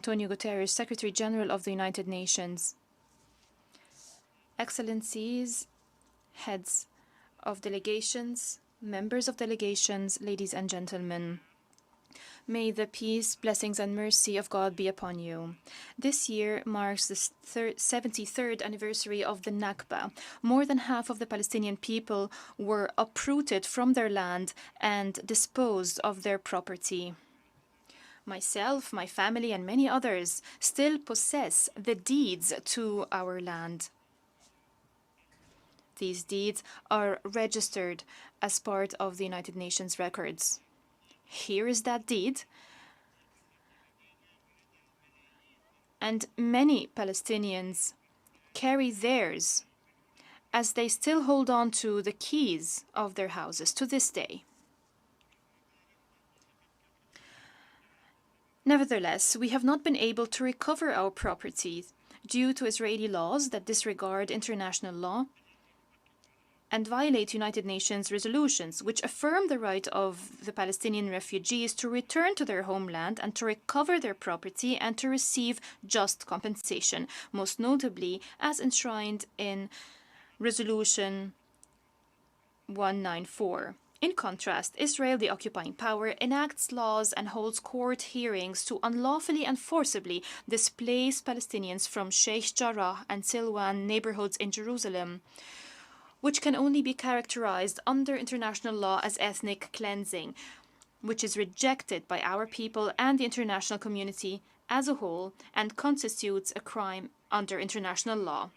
Antonio Guterres, Secretary General of the United Nations, Excellencies, heads of delegations, members of delegations, ladies and gentlemen. May the peace, blessings, and mercy of God be upon you. This year marks the 73rd anniversary of the Nakba. More than half of the Palestinian people were uprooted from their land and disposed of their property. Myself, my family, and many others still possess the deeds to our land. These deeds are registered as part of the United Nations records. Here is that deed, and many Palestinians carry theirs as they still hold on to the keys of their houses to this day. Nevertheless, we have not been able to recover our property due to Israeli laws that disregard international law and violate United Nations resolutions which affirm the right of the Palestinian refugees to return to their homeland and to recover their property and to receive just compensation, most notably as enshrined in Resolution 194. In contrast, Israel, the occupying power, enacts laws and holds court hearings to unlawfully and forcibly displace Palestinians from Sheikh Jarrah and Silwan neighborhoods in Jerusalem, which can only be characterized under international law as ethnic cleansing, which is rejected by our people and the international community as a whole and constitutes a crime under international law.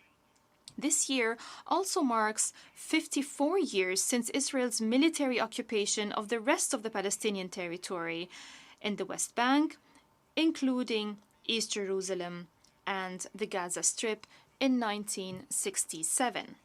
This year also marks 54 years since Israel's military occupation of the rest of the Palestinian territory in the West Bank, including East Jerusalem and the Gaza Strip in 1967.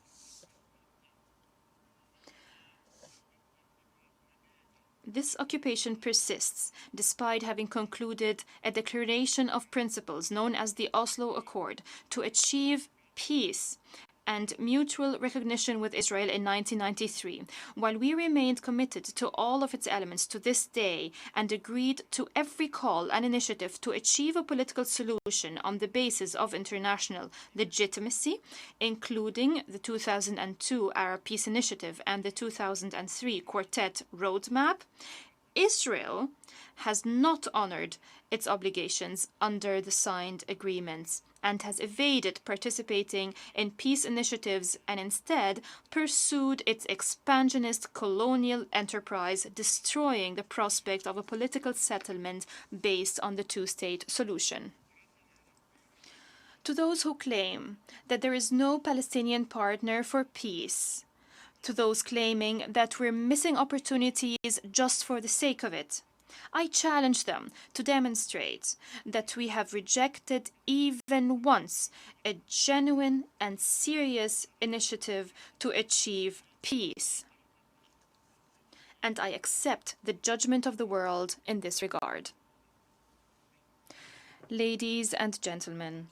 This occupation persists despite having concluded a declaration of principles known as the Oslo Accord to achieve peace and mutual recognition with Israel in 1993, while we remained committed to all of its elements to this day and agreed to every call and initiative to achieve a political solution on the basis of international legitimacy, including the 2002 Arab Peace Initiative and the 2003 Quartet Roadmap, Israel has not honored its obligations under the signed agreements and has evaded participating in peace initiatives and instead pursued its expansionist colonial enterprise, destroying the prospect of a political settlement based on the two-state solution. To those who claim that there is no Palestinian partner for peace, to those claiming that we're missing opportunities just for the sake of it, I challenge them to demonstrate that we have rejected even once a genuine and serious initiative to achieve peace. And I accept the judgment of the world in this regard. Ladies and gentlemen,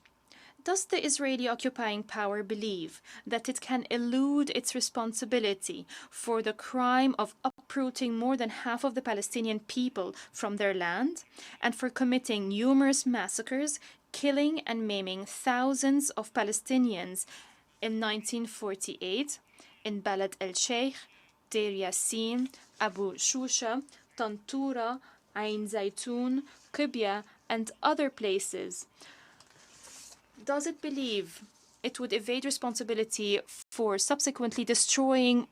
does the Israeli occupying power believe that it can elude its responsibility for the crime of uprooting more than half of the Palestinian people from their land and for committing numerous massacres, killing and maiming thousands of Palestinians in 1948 in Balad el-Sheikh, Deir Yassin, Abu Shusha, Tantura, Ain Zaytun, Qibya, and other places? Does it believe it would evade responsibility for subsequently destroying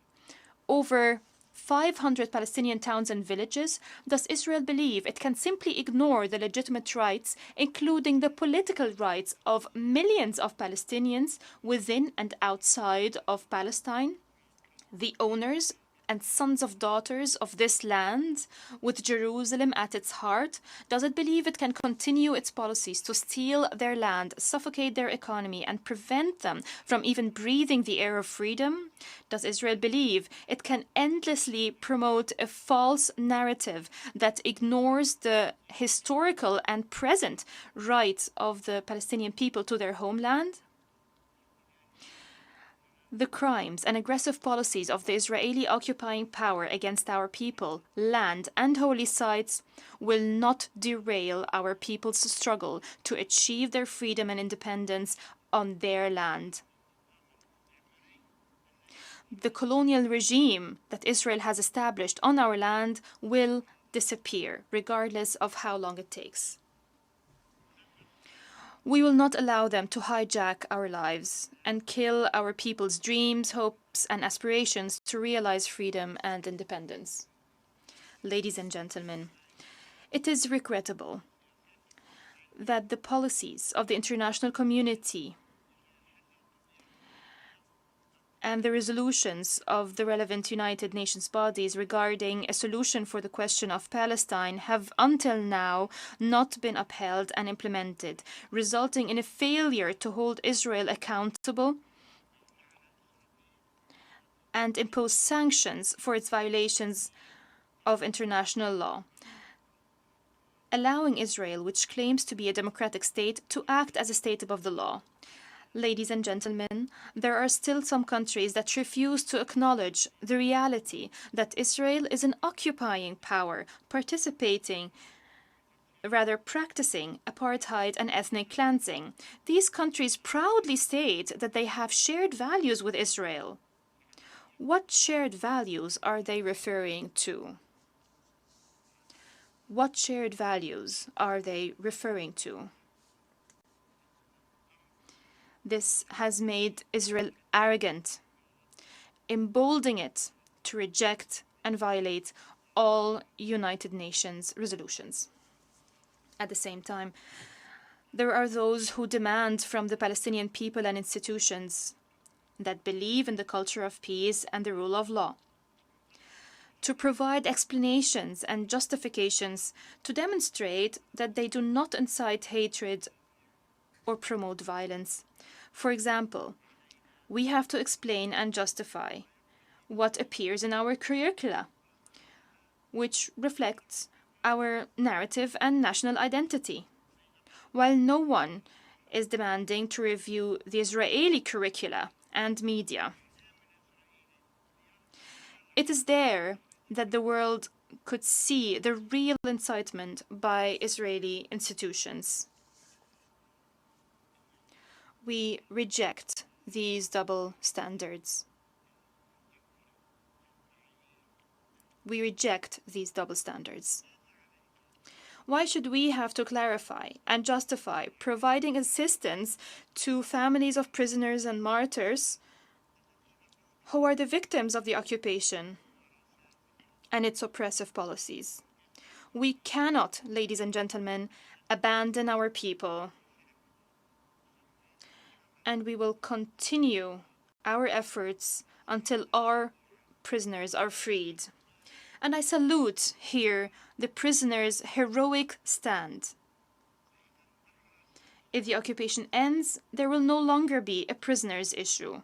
over 500 Palestinian towns and villages? Does Israel believe it can simply ignore the legitimate rights, including the political rights of millions of Palestinians within and outside of Palestine, the owners and sons of daughters of this land, with Jerusalem at its heart? Does it believe it can continue its policies to steal their land, suffocate their economy, and prevent them from even breathing the air of freedom? Does Israel believe it can endlessly promote a false narrative that ignores the historical and present rights of the Palestinian people to their homeland? The crimes and aggressive policies of the Israeli occupying power against our people, land, and holy sites will not derail our people's struggle to achieve their freedom and independence on their land. The colonial regime that Israel has established on our land will disappear, regardless of how long it takes. We will not allow them to hijack our lives and kill our people's dreams, hopes, and aspirations to realize freedom and independence. Ladies and gentlemen, it is regrettable that the policies of the international community and the resolutions of the relevant United Nations bodies regarding a solution for the question of Palestine have until now not been upheld and implemented, resulting in a failure to hold Israel accountable and impose sanctions for its violations of international law, allowing Israel, which claims to be a democratic state, to act as a state above the law. Ladies and gentlemen, there are still some countries that refuse to acknowledge the reality that Israel is an occupying power, practicing apartheid and ethnic cleansing. These countries proudly state that they have shared values with Israel. What shared values are they referring to? What shared values are they referring to? This has made Israel arrogant, emboldening it to reject and violate all United Nations resolutions. At the same time, there are those who demand from the Palestinian people and institutions that believe in the culture of peace and the rule of law to provide explanations and justifications to demonstrate that they do not incite hatred or promote violence. For example, we have to explain and justify what appears in our curricula, which reflects our narrative and national identity, while no one is demanding to review the Israeli curricula and media. It is there that the world could see the real incitement by Israeli institutions. We reject these double standards. We reject these double standards. Why should we have to clarify and justify providing assistance to families of prisoners and martyrs who are the victims of the occupation and its oppressive policies? We cannot, ladies and gentlemen, abandon our people. And we will continue our efforts until our prisoners are freed. And I salute here the prisoners' heroic stand. If the occupation ends, there will no longer be a prisoners' issue.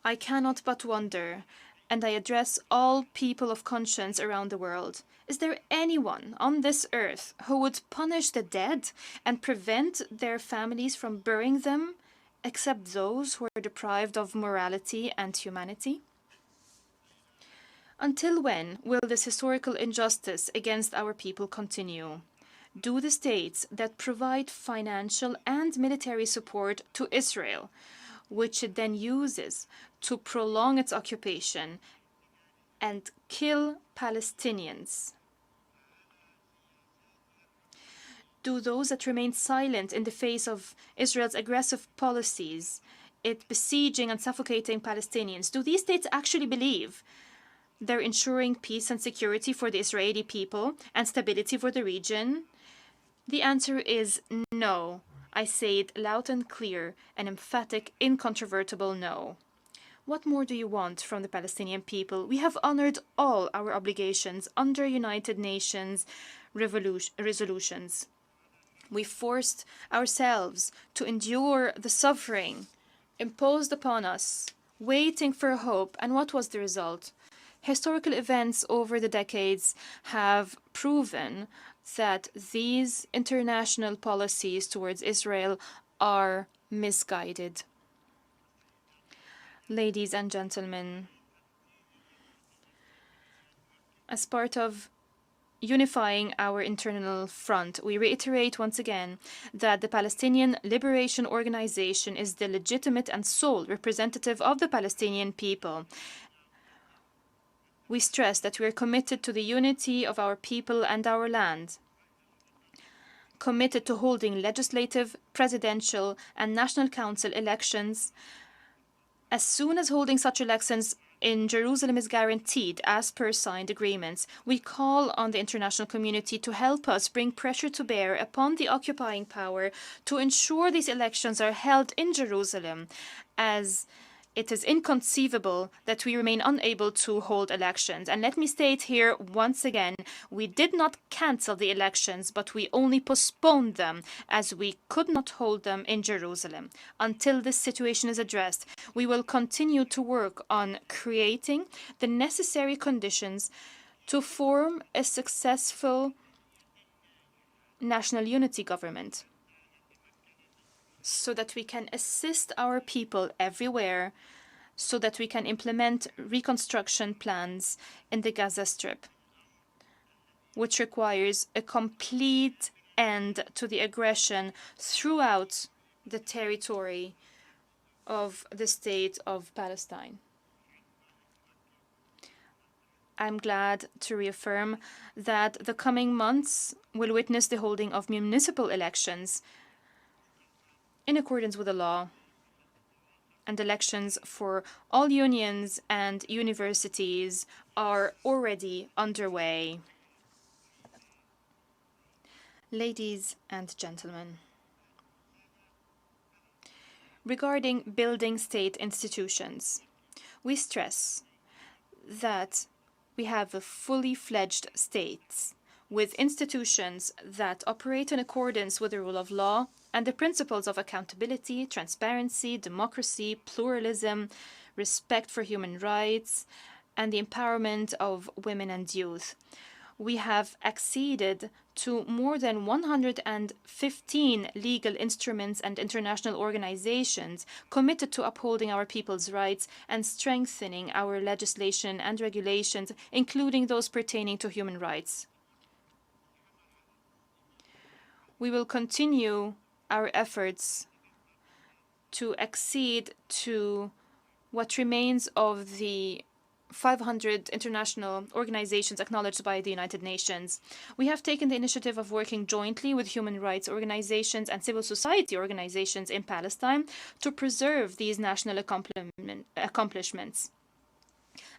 I cannot but wonder, and I address all people of conscience around the world, is there anyone on this earth who would punish the dead and prevent their families from burying them, except those who are deprived of morality and humanity? Until when will this historical injustice against our people continue? Do the states that provide financial and military support to Israel, which it then uses to prolong its occupation and kill Palestinians, do those that remain silent in the face of Israel's aggressive policies, it besieging and suffocating Palestinians, do these states actually believe they're ensuring peace and security for the Israeli people and stability for the region? The answer is no. I say it loud and clear, an emphatic, incontrovertible no. What more do you want from the Palestinian people? We have honored all our obligations under United Nations resolutions. We forced ourselves to endure the suffering imposed upon us, waiting for hope. And what was the result? Historical events over the decades have proven that these international policies towards Israel are misguided. Ladies and gentlemen, as part of unifying our internal front, we reiterate once again that the Palestinian Liberation Organization is the legitimate and sole representative of the Palestinian people. We stress that we are committed to the unity of our people and our land, committed to holding legislative, presidential, and national council elections as soon as holding such elections in Jerusalem is guaranteed as per signed agreements. We call on the international community to help us bring pressure to bear upon the occupying power to ensure these elections are held in Jerusalem, as it is inconceivable that we remain unable to hold elections. And let me state here once again, we did not cancel the elections, but we only postponed them as we could not hold them in Jerusalem. Until this situation is addressed, we will continue to work on creating the necessary conditions to form a successful national unity government, so that we can assist our people everywhere, so that we can implement reconstruction plans in the Gaza Strip, which requires a complete end to the aggression throughout the territory of the state of Palestine. I'm glad to reaffirm that the coming months will witness the holding of municipal elections in accordance with the law, and elections for all unions and universities are already underway. Ladies and gentlemen, regarding building state institutions, we stress that we have a fully fledged state with institutions that operate in accordance with the rule of law and the principles of accountability, transparency, democracy, pluralism, respect for human rights, and the empowerment of women and youth. We have acceded to more than 115 legal instruments and international organizations committed to upholding our people's rights and strengthening our legislation and regulations, including those pertaining to human rights. We will continue our efforts to accede to what remains of the 500 international organizations acknowledged by the United Nations. We have taken the initiative of working jointly with human rights organizations and civil society organizations in Palestine to preserve these national accomplishments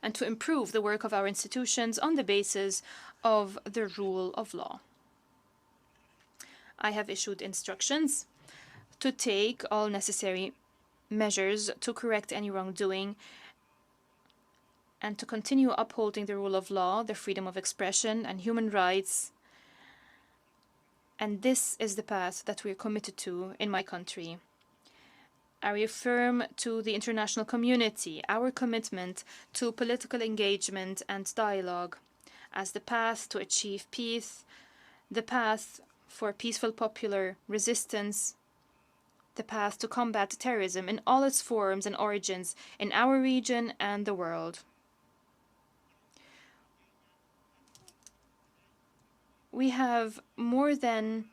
and to improve the work of our institutions on the basis of the rule of law. I have issued instructions to take all necessary measures to correct any wrongdoing and to continue upholding the rule of law, the freedom of expression, and human rights. And this is the path that we are committed to in my country. I reaffirm to the international community our commitment to political engagement and dialogue as the path to achieve peace, the path for peaceful popular resistance, the path to combat terrorism in all its forms and origins in our region and the world. We have more than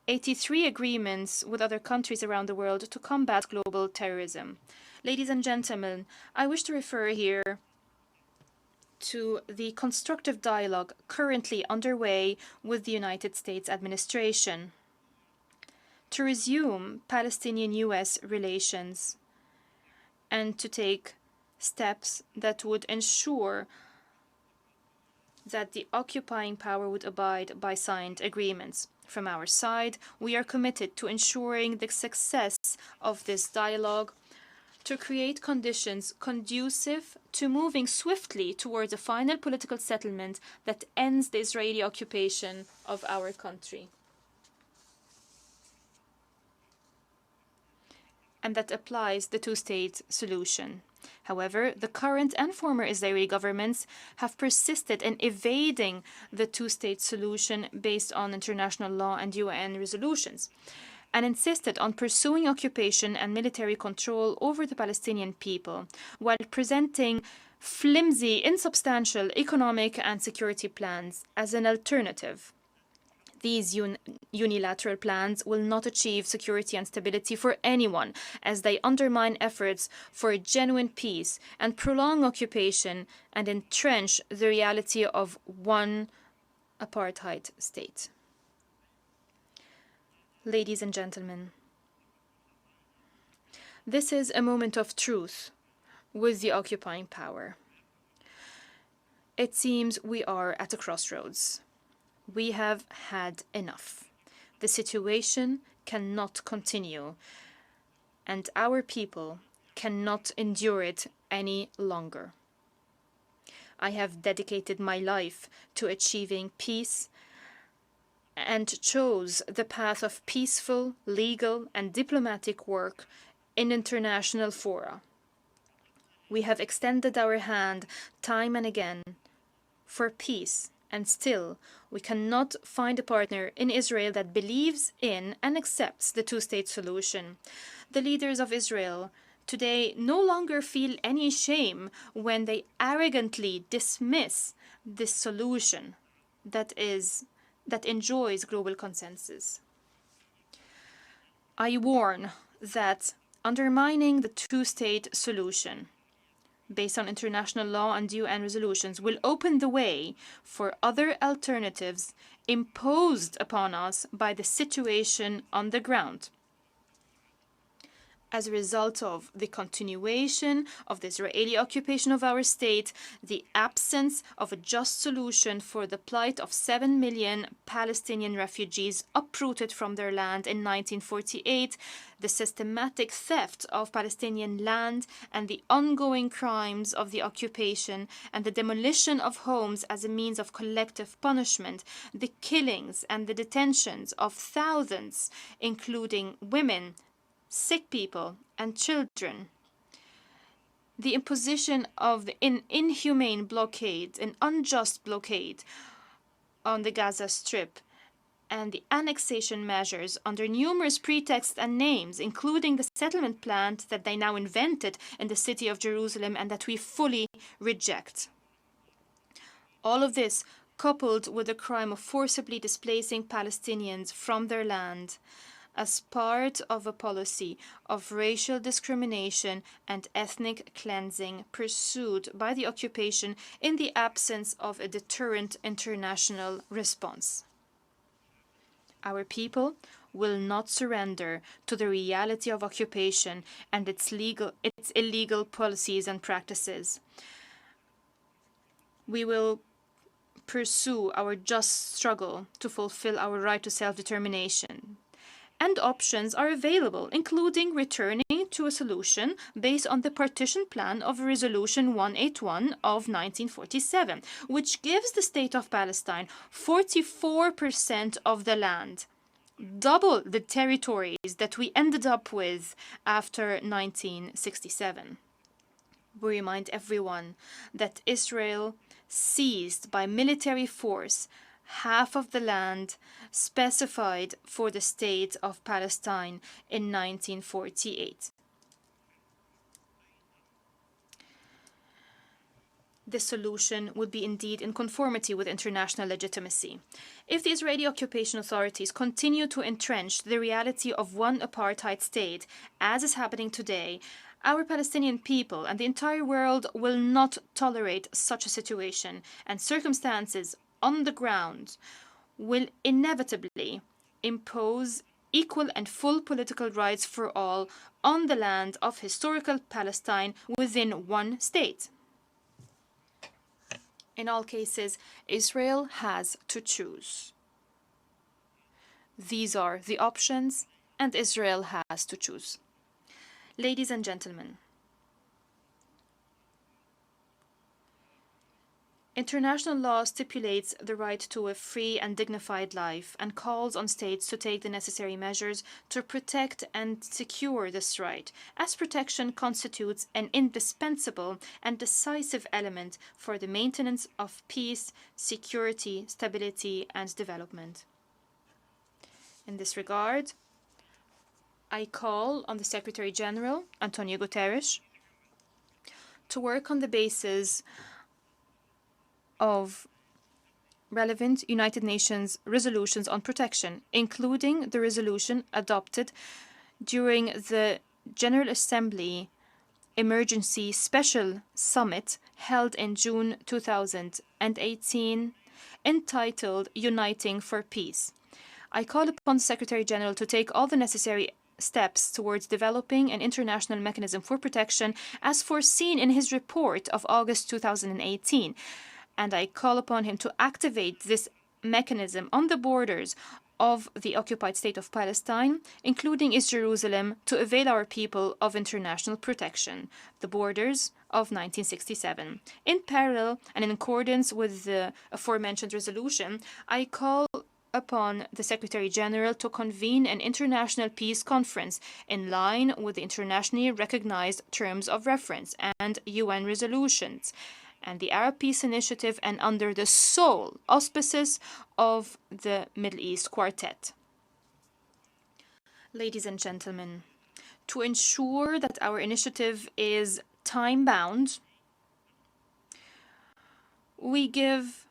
83 agreements with other countries around the world to combat global terrorism. Ladies and gentlemen, I wish to refer here to the constructive dialogue currently underway with the United States administration to resume Palestinian-US relations and to take steps that would ensure that the occupying power would abide by signed agreements. From our side, we are committed to ensuring the success of this dialogue to create conditions conducive to moving swiftly towards a final political settlement that ends the Israeli occupation of our country, and that applies the two-state solution. However, the current and former Israeli governments have persisted in evading the two-state solution based on international law and UN resolutions. and insisted on pursuing occupation and military control over the Palestinian people, while presenting flimsy, insubstantial economic and security plans as an alternative. These unilateral plans will not achieve security and stability for anyone, as they undermine efforts for a genuine peace and prolong occupation and entrench the reality of one apartheid state. Ladies and gentlemen, this is a moment of truth with the occupying power. It seems we are at a crossroads. We have had enough. The situation cannot continue, and our people cannot endure it any longer. I have dedicated my life to achieving peace and chose the path of peaceful, legal, and diplomatic work in international fora. We have extended our hand time and again for peace, and still we cannot find a partner in Israel that believes in and accepts the two-state solution. The leaders of Israel today no longer feel any shame when they arrogantly dismiss this solution that enjoys global consensus. I warn that undermining the two-state solution based on international law and UN resolutions will open the way for other alternatives imposed upon us by the situation on the ground. As a result of the continuation of the Israeli occupation of our state, the absence of a just solution for the plight of 7 million Palestinian refugees uprooted from their land in 1948, the systematic theft of Palestinian land and the ongoing crimes of the occupation and the demolition of homes as a means of collective punishment, the killings and the detentions of thousands, including women, sick people, and children. The imposition of an inhumane blockade, an unjust blockade on the Gaza Strip, and the annexation measures under numerous pretexts and names, including the settlement plan that they now invented in the city of Jerusalem and that we fully reject. All of this coupled with the crime of forcibly displacing Palestinians from their land, as part of a policy of racial discrimination and ethnic cleansing pursued by the occupation in the absence of a deterrent international response. Our people will not surrender to the reality of occupation and its illegal policies and practices. We will pursue our just struggle to fulfill our right to self-determination. And options are available, including returning to a solution based on the partition plan of Resolution 181 of 1947, which gives the State of Palestine 44% of the land, double the territories that we ended up with after 1967. We remind everyone that Israel seized by military force half of the land specified for the State of Palestine in 1948. This solution would be indeed in conformity with international legitimacy. If the Israeli occupation authorities continue to entrench the reality of one apartheid state, as is happening today, our Palestinian people and the entire world will not tolerate such a situation, and circumstances on the ground will inevitably impose equal and full political rights for all on the land of historical Palestine within one state. In all cases, Israel has to choose. These are the options, and Israel has to choose. Ladies and gentlemen, international law stipulates the right to a free and dignified life and calls on states to take the necessary measures to protect and secure this right, as protection constitutes an indispensable and decisive element for the maintenance of peace, security, stability, and development. In this regard, I call on the Secretary General, Antonio Guterres, to work on the basis of relevant United Nations resolutions on protection, including the resolution adopted during the General Assembly Emergency Special Summit held in June 2018, entitled Uniting for Peace. I call upon the Secretary General to take all the necessary steps towards developing an international mechanism for protection as foreseen in his report of August 2018, and I call upon him to activate this mechanism on the borders of the occupied state of Palestine, including East Jerusalem, to avail our people of international protection, the borders of 1967. In parallel and in accordance with the aforementioned resolution, I call upon the Secretary General to convene an international peace conference in line with the internationally recognized terms of reference and UN resolutions and the Arab Peace Initiative, and under the sole auspices of the Middle East Quartet. Ladies and gentlemen, to ensure that our initiative is time-bound, we give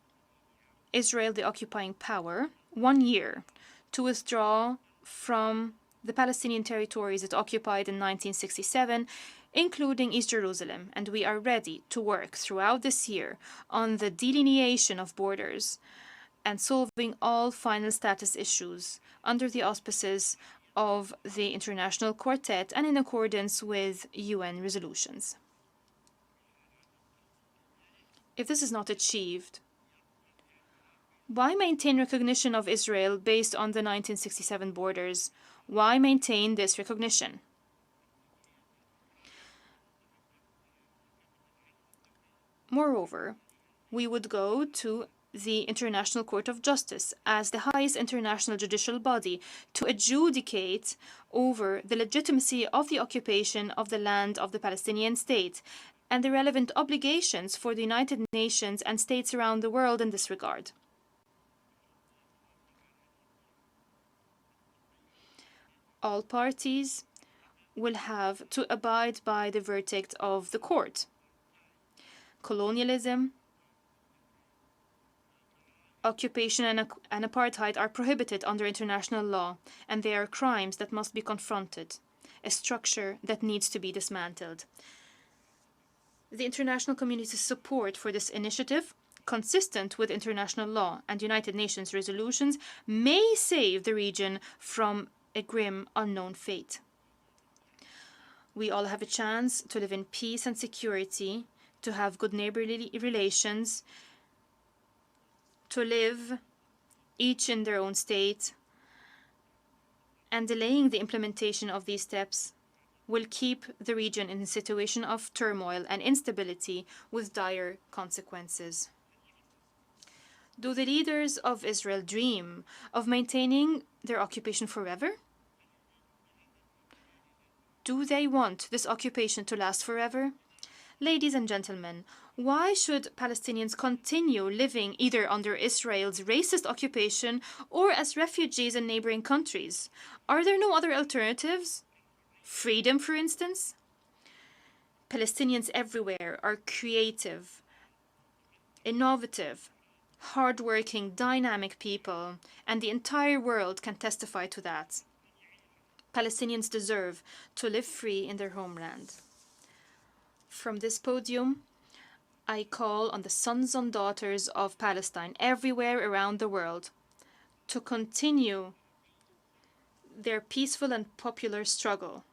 Israel, the occupying power, 1 year to withdraw from the Palestinian territories it occupied in 1967, including East Jerusalem, and we are ready to work throughout this year on the delineation of borders and solving all final status issues under the auspices of the International Quartet and in accordance with UN resolutions. If this is not achieved, why maintain recognition of Israel based on the 1967 borders? Why maintain this recognition? Moreover, we would go to the International Court of Justice as the highest international judicial body to adjudicate over the legitimacy of the occupation of the land of the Palestinian state and the relevant obligations for the United Nations and states around the world in this regard. All parties will have to abide by the verdict of the court. Colonialism, occupation, and apartheid are prohibited under international law, and they are crimes that must be confronted, a structure that needs to be dismantled. The international community's support for this initiative, consistent with international law and United Nations resolutions, may save the region from a grim, unknown fate. We all have a chance to live in peace and security, to have good neighborly relations, to live each in their own state, and delaying the implementation of these steps will keep the region in a situation of turmoil and instability with dire consequences. Do the leaders of Israel dream of maintaining their occupation forever? Do they want this occupation to last forever? Ladies and gentlemen, why should Palestinians continue living either under Israel's racist occupation or as refugees in neighboring countries? Are there no other alternatives? Freedom, for instance? Palestinians everywhere are creative, innovative, hardworking, dynamic people, and the entire world can testify to that. Palestinians deserve to live free in their homeland. From this podium, I call on the sons and daughters of Palestine everywhere around the world to continue their peaceful and popular struggle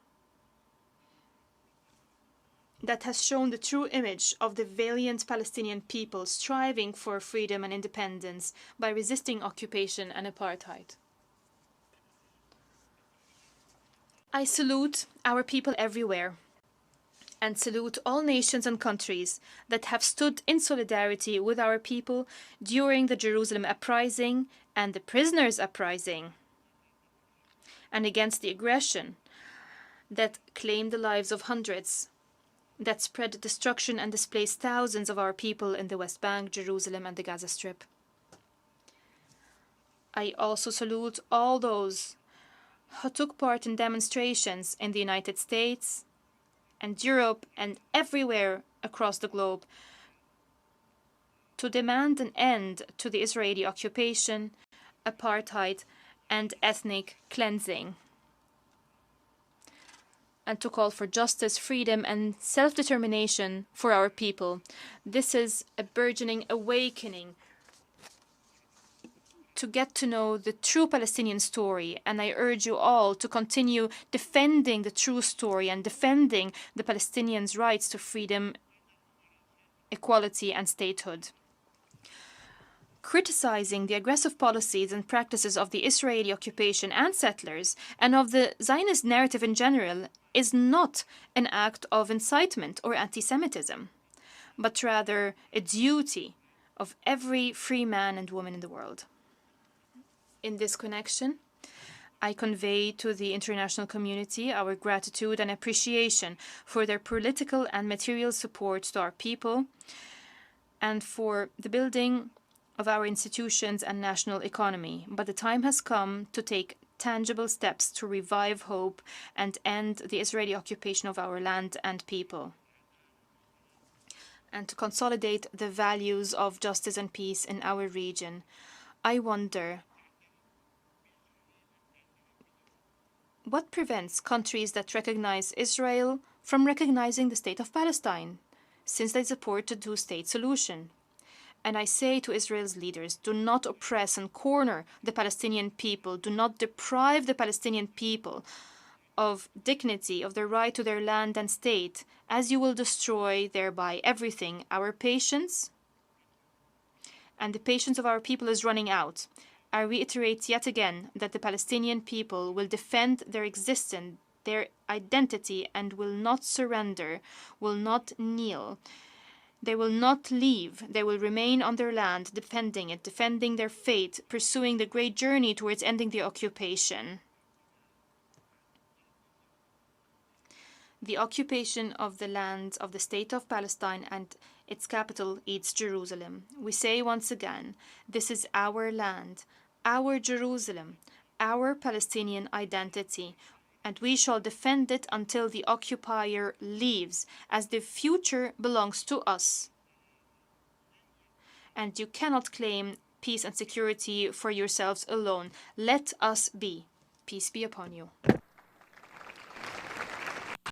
that has shown the true image of the valiant Palestinian people striving for freedom and independence by resisting occupation and apartheid. I salute our people everywhere and salute all nations and countries that have stood in solidarity with our people during the Jerusalem uprising and the prisoners' uprising, and against the aggression that claimed the lives of hundreds, that spread destruction and displaced thousands of our people in the West Bank, Jerusalem, and the Gaza Strip. I also salute all those who took part in demonstrations in the United States and Europe and everywhere across the globe to demand an end to the Israeli occupation, apartheid, and ethnic cleansing, and to call for justice, freedom, and self-determination for our people. This is a burgeoning awakening to get to know the true Palestinian story, and I urge you all to continue defending the true story and defending the Palestinians' rights to freedom, equality, and statehood. Criticizing the aggressive policies and practices of the Israeli occupation and settlers, and of the Zionist narrative in general, is not an act of incitement or anti-Semitism, but rather a duty of every free man and woman in the world. In this connection, I convey to the international community our gratitude and appreciation for their political and material support to our people and for the building of our institutions and national economy. But the time has come to take tangible steps to revive hope and end the Israeli occupation of our land and people, and to consolidate the values of justice and peace in our region. I wonder, what prevents countries that recognize Israel from recognizing the state of Palestine, since they support a two-state solution? And I say to Israel's leaders, do not oppress and corner the Palestinian people. Do not deprive the Palestinian people of dignity, of their right to their land and state, as you will destroy thereby everything. Our patience and the patience of our people is running out. I reiterate yet again that the Palestinian people will defend their existence, their identity, and will not surrender, will not kneel. They will not leave. They will remain on their land, defending it, defending their fate, pursuing the great journey towards ending the occupation. The occupation of the land of the state of Palestine and its capital, East Jerusalem. We say once again, this is our land, our Jerusalem, our Palestinian identity, and we shall defend it until the occupier leaves, as the future belongs to us. And you cannot claim peace and security for yourselves alone. Let us be. Peace be upon you.